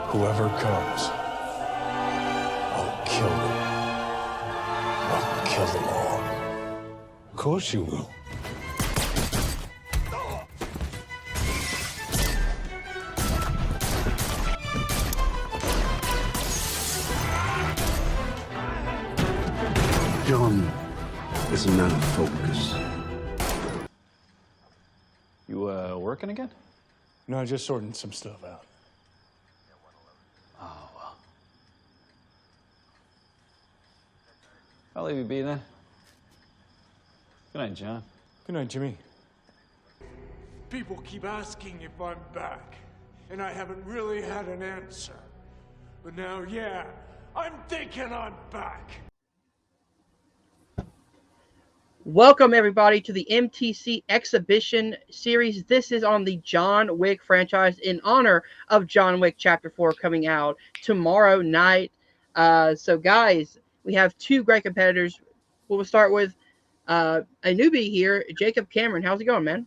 Whoever comes, I'll kill them. I'll kill them all. Of course you will. John is a man of focus. You, working again? No, just sorting some stuff out. Oh, well. I'll leave you be then. Good night, John. Good night, Jimmy. People keep asking if I'm back, and I haven't really had an answer. But now, yeah, I'm thinking I'm back. Welcome, everybody, to the MTC Exhibition Series. This is on the John Wick franchise in honor of John Wick Chapter 4 coming out tomorrow night. So, guys, we have two great competitors. We'll start with a newbie here, Jacob Cameron. How's it going, man?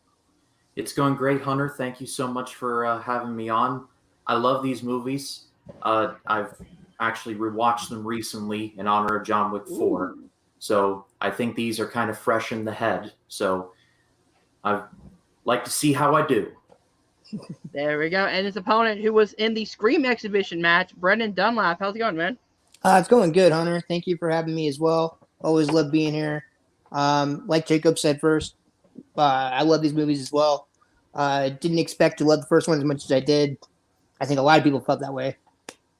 It's going great, Hunter. Thank you so much for having me on. I love these movies. I've actually rewatched them recently in honor of John Wick 4. Ooh. So I think these are kind of fresh in the head. So I'd like to see how I do. There we go. And his opponent, who was in the Scream exhibition match, Brendan Dunlap. How's it going, man? It's going good, Hunter. Thank you for having me as well. Always love being here. Like Jacob said first, I love these movies as well. Didn't expect to love the first one as much as I did. I think a lot of people felt that way.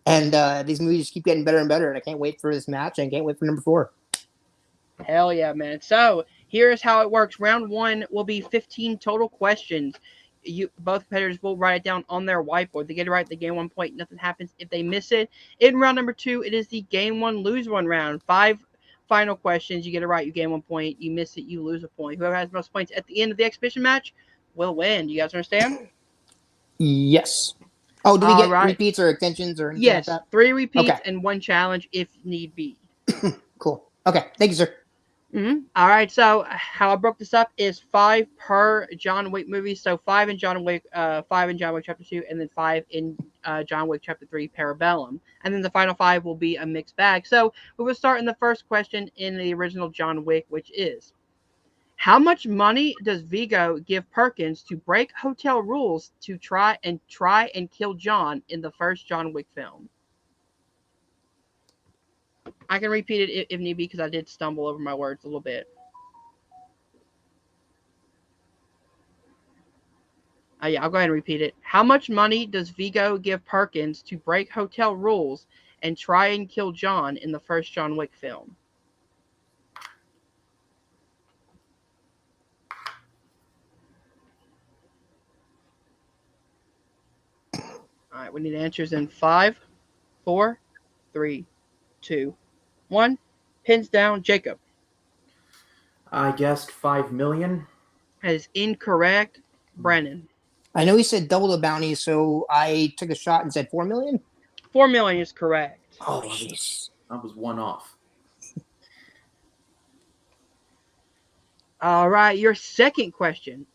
And these movies keep getting better and better, and I can't wait for this match, and I can't wait for number 4. Hell yeah, man. So here's how it works. Round 1 will be 15 total questions. Both competitors will write it down on their whiteboard. They get it right, they gain 1 point. Nothing happens if they miss it. In round number 2, it is the gain 1, lose 1 round. 5 final questions. You get it right, you gain 1 point. You miss it, you lose a point. Whoever has the most points at the end of the exhibition match will win. You guys understand? Yes. Oh, do we get repeats or extensions or anything yes, like that? 3 repeats and 1 challenge if need be. Cool. Okay, thank you, sir. All right, so how I broke this up is 5 per John Wick movie. So 5 in John Wick, 5 in John Wick Chapter 2, and then 5 in John Wick Chapter 3, Parabellum. And then the final 5 will be a mixed bag. So we will start in the first question in the original John Wick, which is, how much money does Vigo give Perkins to break hotel rules to try and kill John in the first John Wick film? I can repeat it if need be because I did stumble over my words a little bit. Yeah, I'll go ahead and repeat it. How much money does Vigo give Perkins to break hotel rules and try and kill John in the first John Wick film? All right, we need answers in 5, 4, 3, 2, 1. Pins down, Jacob. I guessed 5 million. That is incorrect, Brennan. I know he said double the bounty, so I took a shot and said 4 million. 4 million is correct. Oh, jeez. That was 1 off. All right, your second question.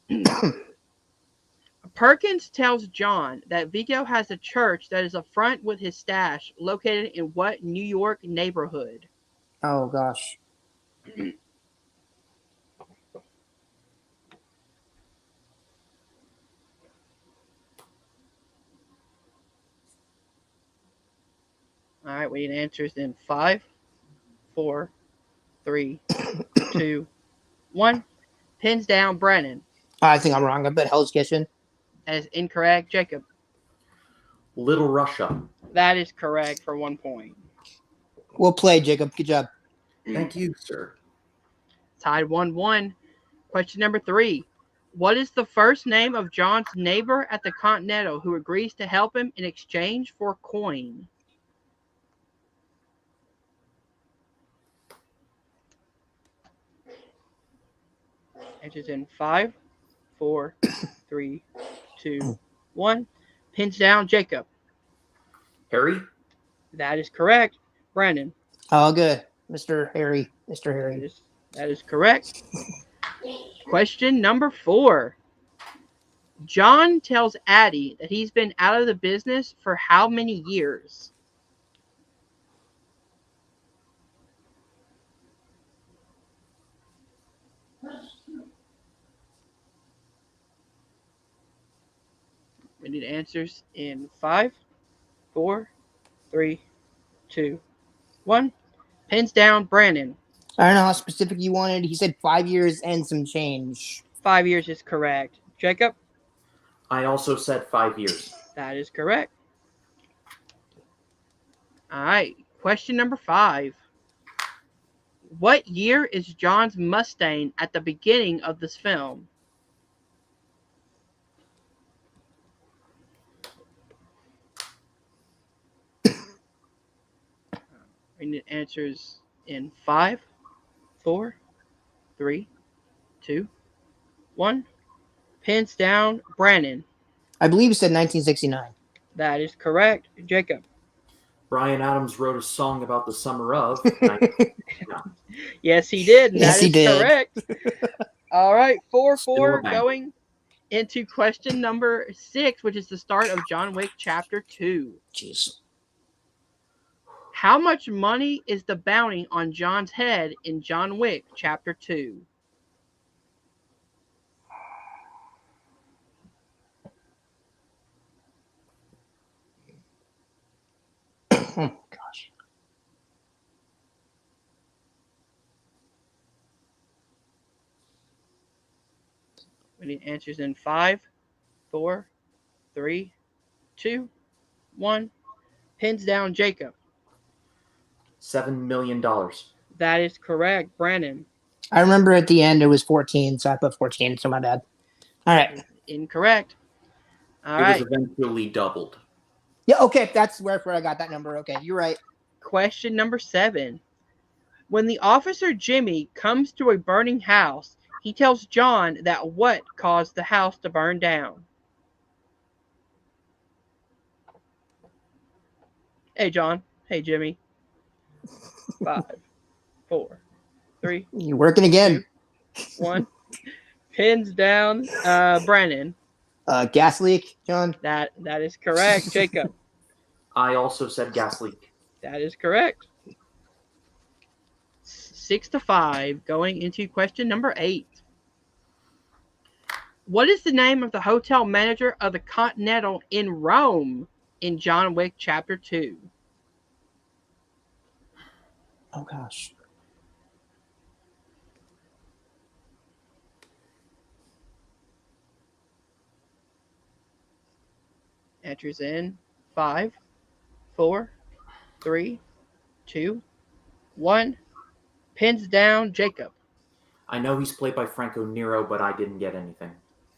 Perkins tells John that Vigo has a church that is a front with his stash located in what New York neighborhood? Oh, gosh. All right, we need answers in 5, 4, 3, 2, 1. Pins down, Brennan. I think I'm wrong. I bet Hell's Kitchen. That is incorrect, Jacob. Little Russia. That is correct for 1 point. Well played, Jacob. Good job. Thank you, sir. Tied 1-1. Question number 3. What is the first name of John's neighbor at the Continental who agrees to help him in exchange for coin? Answers in 5, 4, 3, 2, 1. Pins down, Jacob. Harry? That is correct. Brandon. Oh, good. Mr. Harry. Mr. Harry. That is correct. Question number 4. John tells Addie that he's been out of the business for how many years? We need answers in 5, 4, 3, 2, 1. Pins down, Brandon. I don't know how specific you wanted. He said 5 years and some change. 5 years is correct. Jacob? I also said 5 years. That is correct. All right. Question number 5. What year is John's Mustang at the beginning of this film? We need answers in 5, 4, 3, 2, 1. Pins down, Brandon. I believe he said 1969. That is correct. Jacob. Bryan Adams wrote a song about the summer of. Yes, he did. And Yes, that he is did. correct. All right, 4-4 Still a bang. going into question number 6, which is the start of John Wick Chapter 2. Jeez. How much money is the bounty on John's head in John Wick Chapter 2? Oh, gosh. We need answers in 5, 4, 3, 2, 1. Pins down, Jacob. $7 million. That is correct, Brandon. I remember at the end it was 14, so I put 14, so my bad. All right. Incorrect. All It right. was eventually doubled. Yeah, okay, that's where I got that number. Okay, you're right. Question number 7. When the officer Jimmy comes to a burning house, he tells John that what caused the house to burn down? Hey, John. Hey, Jimmy. 5, 4, 3, You're working again. 1. Pins down, Brandon. Gas leak, John. That is correct. Jacob. I also said gas leak. That is correct. 6-5, going into question number 8. What is the name of the hotel manager of the Continental in Rome in John Wick Chapter 2? Oh, gosh. Answers in 5, 4, 3, 2, 1. Pins down, Jacob. I know he's played by Franco Nero, but I didn't get anything.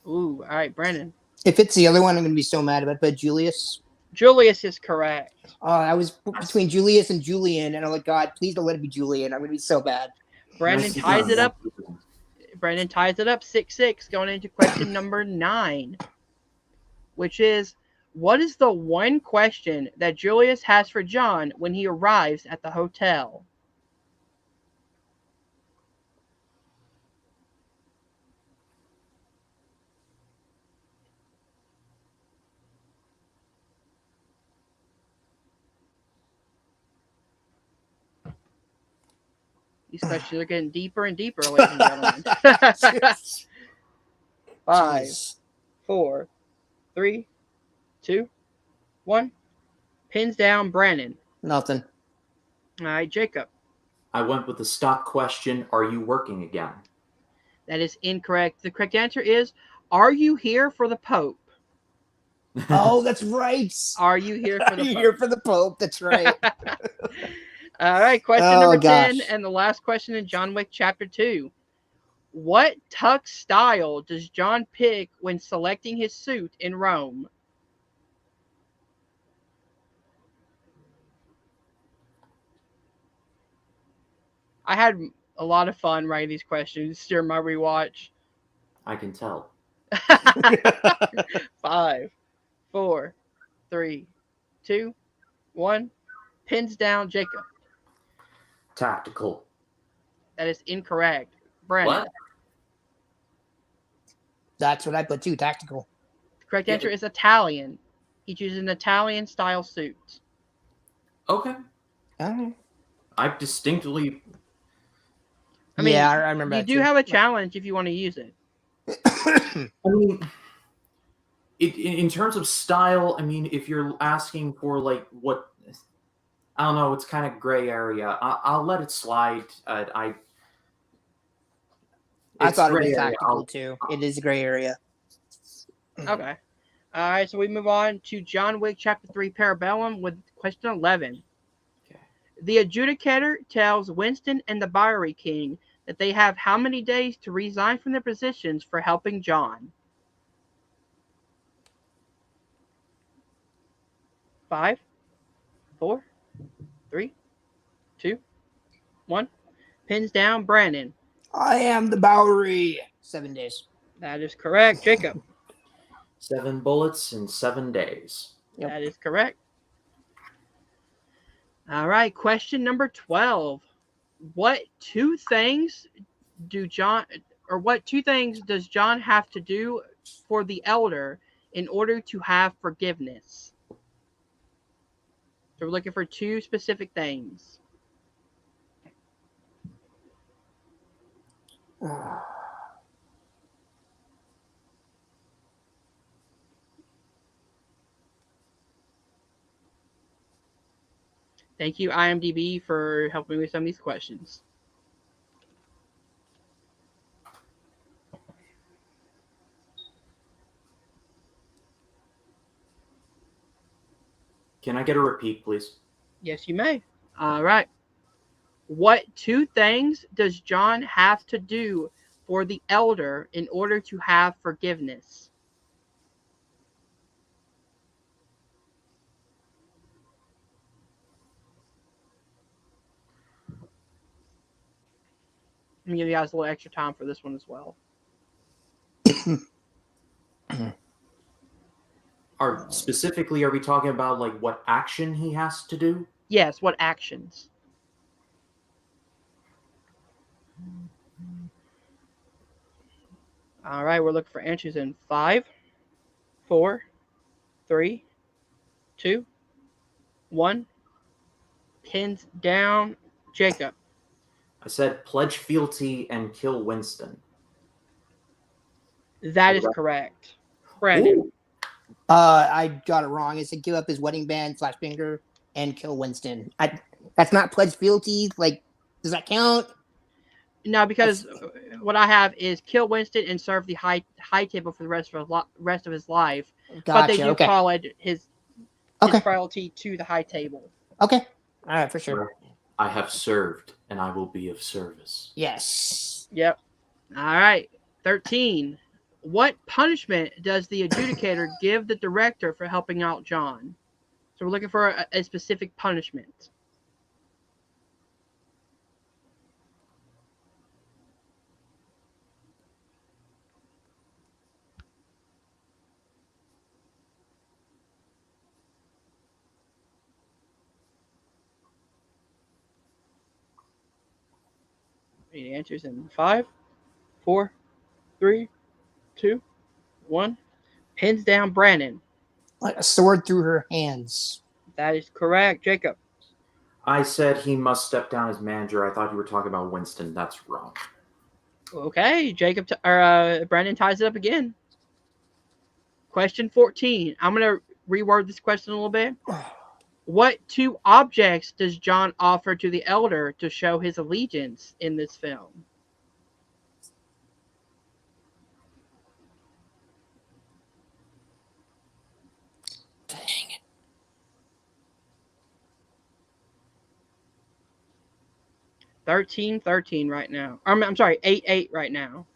Ooh, all right, Brandon. If it's the other one, I'm going to be so mad about it. But Julius. Julius is correct. I was between Julius and Julian, and I'm like, God, please don't let it be Julian. I'm going to be so bad. Brandon Nice ties it done. up. Brandon ties it up 6-6, going into question number 9, which is, what is the one question that Julius has for John when he arrives at the hotel? These questions are getting deeper and deeper, ladies and gentlemen. 5, Jeez. 4, 3, 2, 1. Pins down, Brandon. Nothing. All right, Jacob. I went with the stock question, are you working again? That is incorrect. The correct answer is, are you here for the Pope? Oh, that's right. Are you here for the You're Pope? here for the Pope. That's right. All right, question Oh, number gosh. 10 and the last question in John Wick Chapter 2. What tux style does John pick when selecting his suit in Rome? I had a lot of fun writing these questions during my rewatch. I can tell. 5, 4, 3, 2, 1. Pins down, Jacob. Tactical. That is incorrect. Brandon. What? That's what I put too. Tactical. Correct answer is Italian. He chooses an Italian style suit. Okay. All right. I distinctly. I mean, yeah, I remember you that do too. have a challenge if you want to use it. I mean, in terms of style, I mean, if you're asking for like what, I don't know, it's kind of gray area. I'll let it slide. I It's thought it gray was area. tactical too. It is a gray area. Okay. All right, so we move on to John Wick Chapter 3 Parabellum with question 11. Okay. The adjudicator tells Winston and the Bowery King that they have how many days to resign from their positions for helping John? 5, 4, 3, 2, 1. Pins down, Brandon. I am the Bowery. 7 days. That is correct. Jacob. 7 bullets in 7 days. Yep. That is correct. All right, question number 12. What two things does John have to do for the elder in order to have forgiveness? So we're looking for two specific things. Thank you, IMDb, for helping me with some of these questions. Can I get a repeat, please? Yes, you may. All right. What two things does John have to do for the elder in order to have forgiveness? I'm going to give you guys a little extra time for this one as well. Are we talking about like what action he has to do? Yes, what actions? All right, we're looking for answers in 5, 4, 3, 2, 1. Pins down, Jacob. I said pledge fealty and kill Winston. That is correct. Brandon. Ooh. I got it wrong. It said give up his wedding band / finger and kill Winston. That's not pledge fealty. Like, does that count? No, because what I have is kill Winston and serve the high table for the rest of his life. Gotcha. But they do okay. call it his Okay. frailty to the high table. Okay. All right, for sure. I have served, and I will be of service. Yes. Yep. All right. 13. What punishment does the adjudicator give the director for helping out John? So we're looking for a specific punishment. Need answers in 5, 4, 3, 2, 1. Pins down, Brandon. Like a sword through her hands. That is correct, Jacob. I said he must step down as manager. I thought you were talking about Winston. That's wrong. Okay, Brandon ties it up again. Question 14. I'm going to reword this question a little bit. What two objects does John offer to the elder to show his allegiance in this film? Dang it. $13 right now. I'm sorry, 8 right now.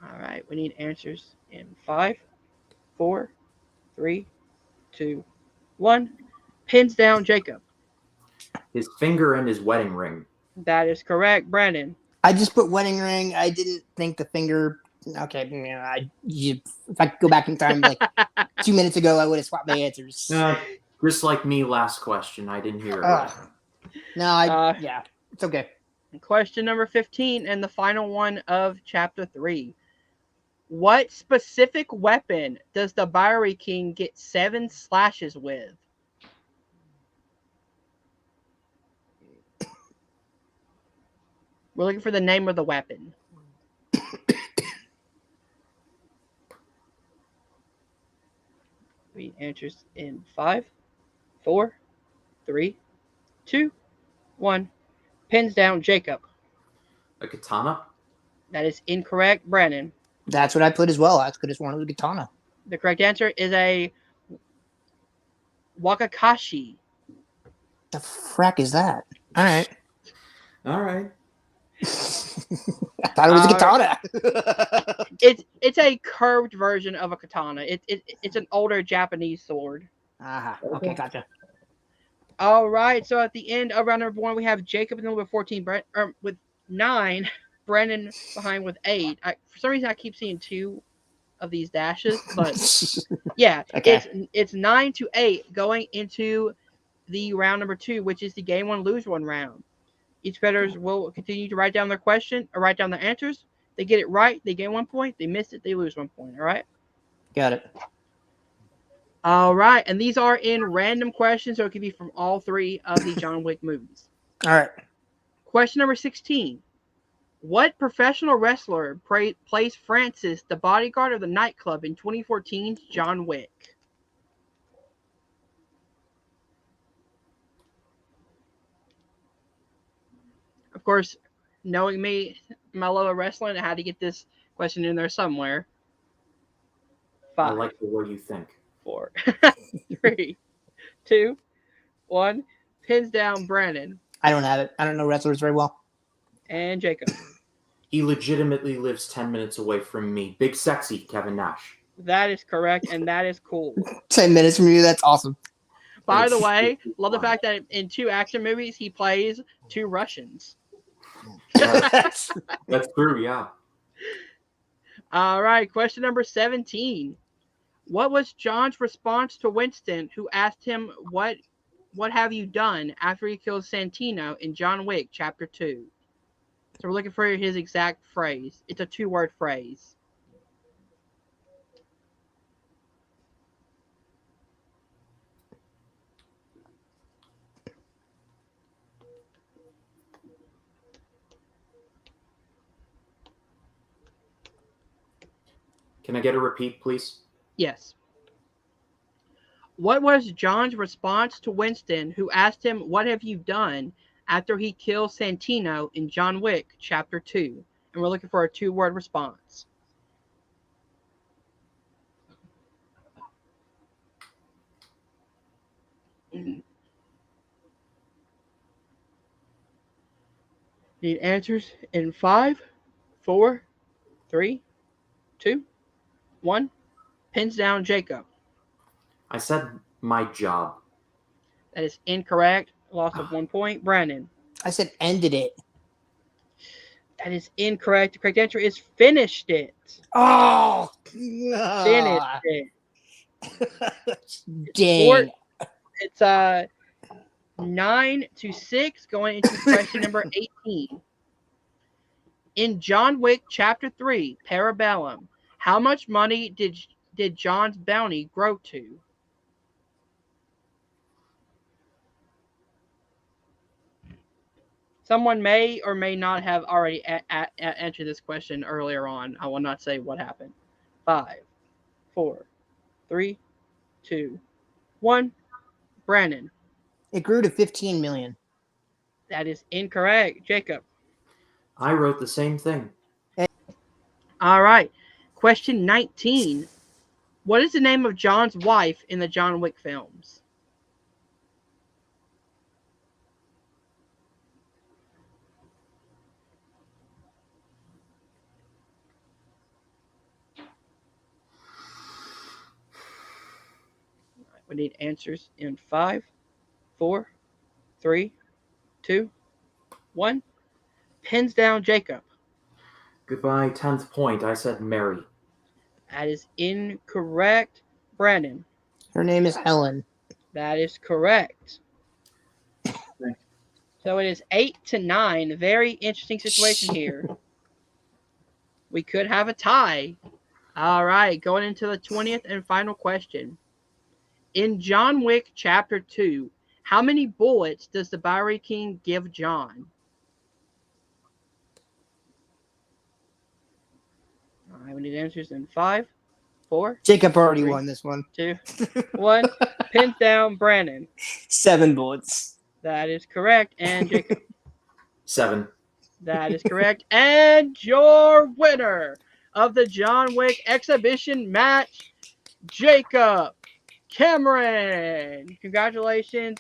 All right, we need answers in 5, 4, 3, 2, 1. Pins down, Jacob. His finger and his wedding ring. That is correct, Brandon. I just put wedding ring. I didn't think the finger. Okay, if I could go back in time like 2 minutes ago, I would have swapped my answers. Just like me last question. I didn't hear it. No, yeah, it's okay. Question number 15 and the final one of chapter 3. What specific weapon does the Bowery King get 7 slashes with? We're looking for the name of the weapon. We answers in 5, 4, 3, 2, 1. Pins down, Jacob. A katana? That is incorrect, Brandon. That's what I put as well. I could have sworn it was a katana. The correct answer is a wakakashi. The frack is that? All right. All right. I thought it was a katana. It's a curved version of a katana. It's an older Japanese sword. Okay, gotcha. All right. So at the end of round number 1, we have Jacob in the with 14, with 9, Brandon behind with 8. For some reason, I keep seeing 2 of these dashes, but yeah, Okay. it's 9-8 going into the round number 2, which is the game 1 lose 1 round. Each bettors will continue to write down their question or write down their answers. They get it right, they gain 1 point. They miss it, they lose 1 point. All right. Got it. All right, and these are in random questions, so it could be from all 3 of the John Wick movies. All right. Question number 16. What professional wrestler plays Francis, the bodyguard of the nightclub in 2014's John Wick? Of course, knowing me, my love of wrestling, I had to get this question in there somewhere. 5, I like the way you think. 4, 3, 2, 1. Pins down, Brandon. I don't have it. I don't know wrestlers very well. And Jacob. He legitimately lives 10 minutes away from me. Big sexy Kevin Nash. That is correct, and that is cool. 10 minutes from you. That's awesome. By the way, love the fact that in 2 action movies, he plays 2 Russians. That's true, yeah. All right, question number 17. What was John's response to Winston, who asked him, what have you done after he killed Santino in John Wick Chapter 2? So we're looking for his exact phrase. It's a 2-word phrase. Can I get a repeat, please? Yes. What was John's response to Winston, who asked him, what have you done after he killed Santino in John Wick Chapter 2? And we're looking for a 2-word response. Need answers in 5, 4, 3, 2, 1. Pins down, Jacob. I said my job. That is incorrect. Loss of 1 point. Brandon. I said ended it. That is incorrect. The correct answer is finished it. Oh, Finished it. Dang. It's 9-6 going into question number 18. In John Wick Chapter 3, Parabellum, how much money did John's bounty grow to? Someone may or may not have already answered this question earlier on. I will not say what happened. 5, 4, 3, 2, 1. Brandon. It grew to 15 million. That is incorrect. Jacob. I wrote the same thing. All right. Question 19. What is the name of John's wife in the John Wick films? We need answers in 5, 4, 3, 2, 1. Pins down, Jacob. Goodbye, 10th point. I said Mary. That is incorrect. Brandon. Her name is Helen. That is correct. So it is 8-9. Very interesting situation here. We could have a tie. All right, going into the 20th and final question. In John Wick Chapter 2, how many bullets does the Bowery King give John? All right, we need answers in 5, 4, Jacob already 3, won this one. 2, 1. Pins down, Brandon. 7 bullets. That is correct. And Jacob. 7. That is correct. And your winner of the John Wick exhibition match, Jacob Cameron. Congratulations.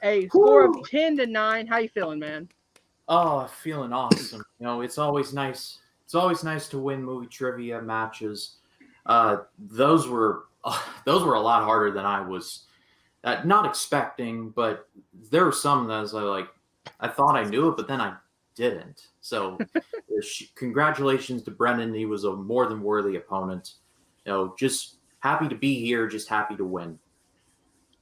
A score of 10-9. How you feeling, man? Oh, feeling awesome. You know, it's always nice. It's always nice to win movie trivia matches. Those were a lot harder than I was not expecting, but there were some that I thought I knew it, but then I didn't. So congratulations to Brendan. He was a more than worthy opponent. You know, just happy to be here, just happy to win.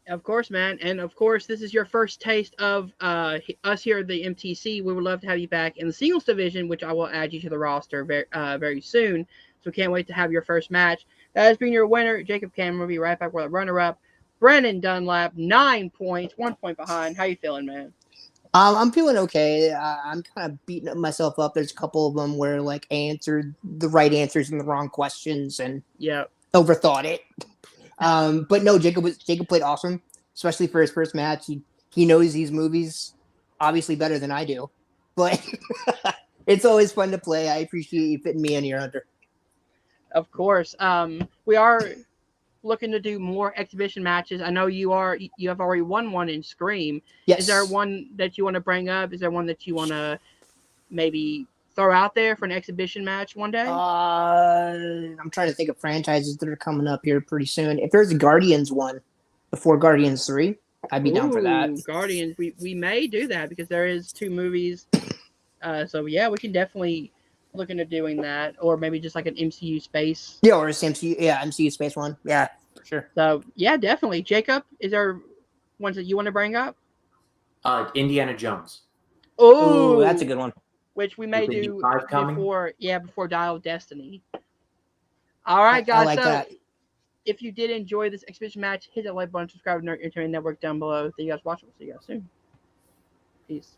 Of course, man. And of course, this is your first taste of us here at the MTC. We would love to have you back in the singles division, which I will add you to the roster very soon. So we can't wait to have your first match. That has been your winner, Jacob Cameron. We'll be right back with a runner-up, Brennan Dunlap, 9 points, 1 point behind. How you feeling, man? I'm feeling okay. I'm kind of beating myself up. There's a couple of them where I answered the right answers and the wrong questions and overthought it. But no, Jacob played awesome, especially for his first match. He knows these movies obviously better than I do, but it's always fun to play. I appreciate you fitting me in here, Hunter. Of course. We are looking to do more exhibition matches. I know you have already won one in Scream. Yes. Is there one that you want to bring up? Is there one that you want to maybe throw out there for an exhibition match one day? I'm trying to think of franchises that are coming up here pretty soon. If there's a Guardians one before Guardians 3, I'd be down for that. Guardians, we may do that because there is 2 movies. So yeah, we can definitely look into doing that, or maybe just like an MCU space. Yeah, or a MCU space one. Yeah, for sure. So yeah, definitely. Jacob, is there ones that you want to bring up? Indiana Jones. Oh, that's a good one. Which we may do before Dial of Destiny. All right, guys. I like that. If you did enjoy this exhibition match, hit that like button, subscribe to Nerd Entertainment Network down below. Thank you guys for watching. We'll see you guys soon. Peace.